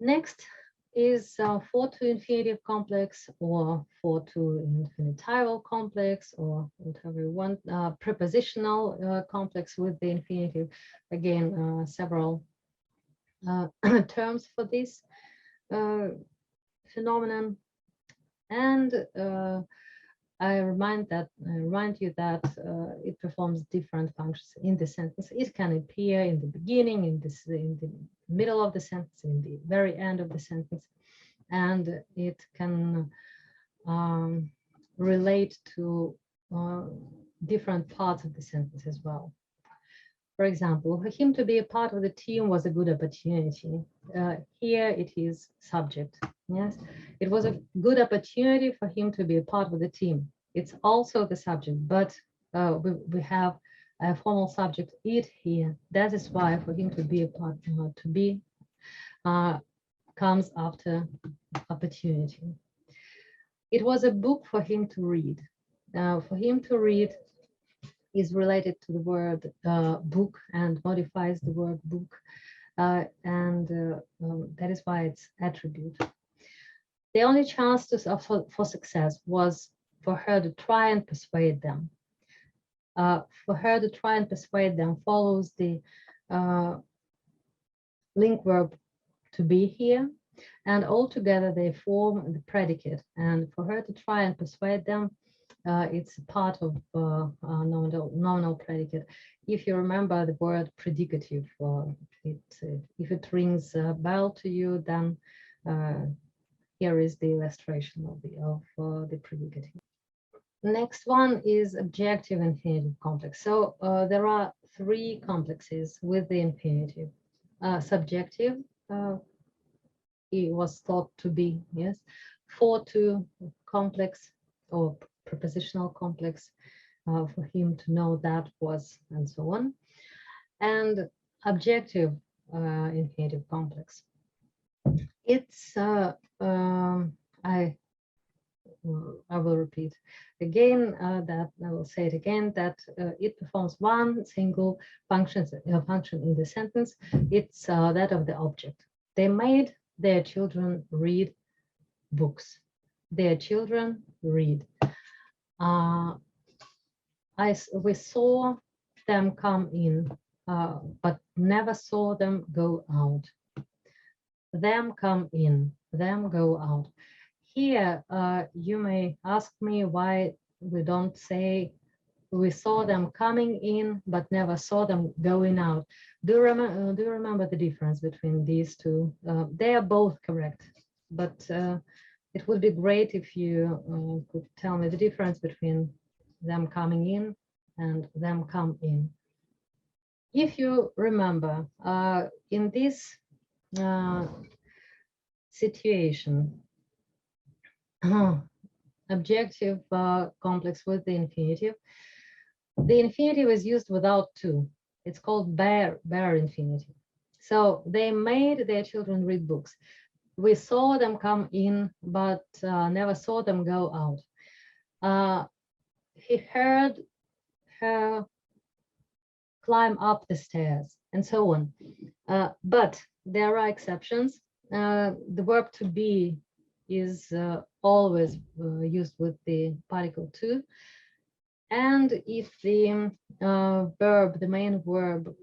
Next is for-to-infinitive complex or for-to-infinitival complex or whatever you want, prepositional complex with the infinitive. Again, several terms for this phenomenon. And I remind you that it performs different functions in the sentence. It can appear in the beginning, in the middle of the sentence, in the very end of the sentence, and it can relate to different parts of the sentence as well. For example, for him to be a part of the team was a good opportunity. Here it is subject. Yes, it was a good opportunity for him to be a part of the team. It's also the subject, but we have a formal subject it here. That is why for him to be a part, comes after opportunity. It was a book for him to read. For him to read is related to the word book and modifies the word book, and that is why it's attribute. The only chance for success was for her to try and persuade them. For her to try and persuade them follows the link verb to be here, and altogether they form the predicate. And for her to try and persuade them, it's part of nominal predicate. If you remember the word predicative, if it rings a bell to you, then here is the illustration of the predicative. Next one is objective infinitive complex. So there are three complexes with the infinitive. Subjective, it was thought to be, yes. For-to complex or prepositional complex, for him to know that was, and so on. And objective infinitive complex. It's I will repeat again that I will say it again that it performs one single function in the sentence. It's that of the object. They made their children read books. Their children read. We saw them come in, but never saw them go out. Them come in, them go out. Here, you may ask me why we don't say we saw them coming in, but never saw them going out. Do you remember the difference between these two? They are both correct, but it would be great if you could tell me the difference between them coming in and them come in. If you remember, in this situation, objective complex with the infinitive is used without to. It's called bare infinitive. So they made their children read books. We saw them come in, but never saw them go out. He heard her climb up the stairs, and so on. But there are exceptions. The verb to be is always used with the particle to. And if the verb, the main verb,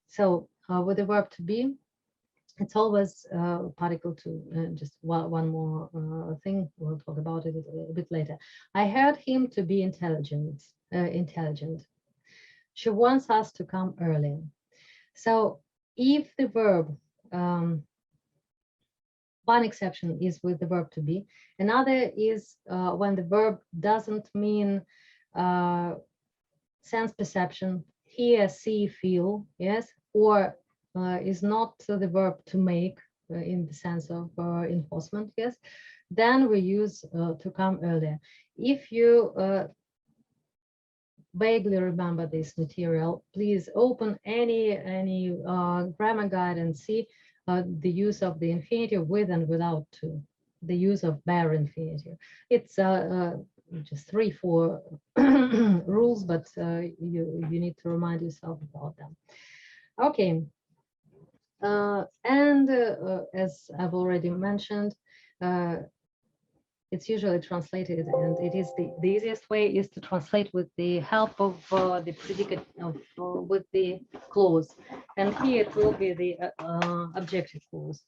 so with the verb to be, it's always particle to. Just one more thing, we'll talk about it a bit later. I heard him to be intelligent. She wants us to come early. So if the verb, one exception is with the verb to be, another is when the verb doesn't mean sense perception, hear, see, feel, yes, or is not the verb to make in the sense of enforcement, yes, then we use to come earlier. If you vaguely remember this material, please open any grammar guide and see the use of the infinitive with and without to. the use of bare infinitive. It's just 3-4 rules, but you need to remind yourself about them. Okay. As I've already mentioned, it's usually translated, and it is the easiest way is to translate with the help of the predicate of with the clause, and here it will be the objective clause.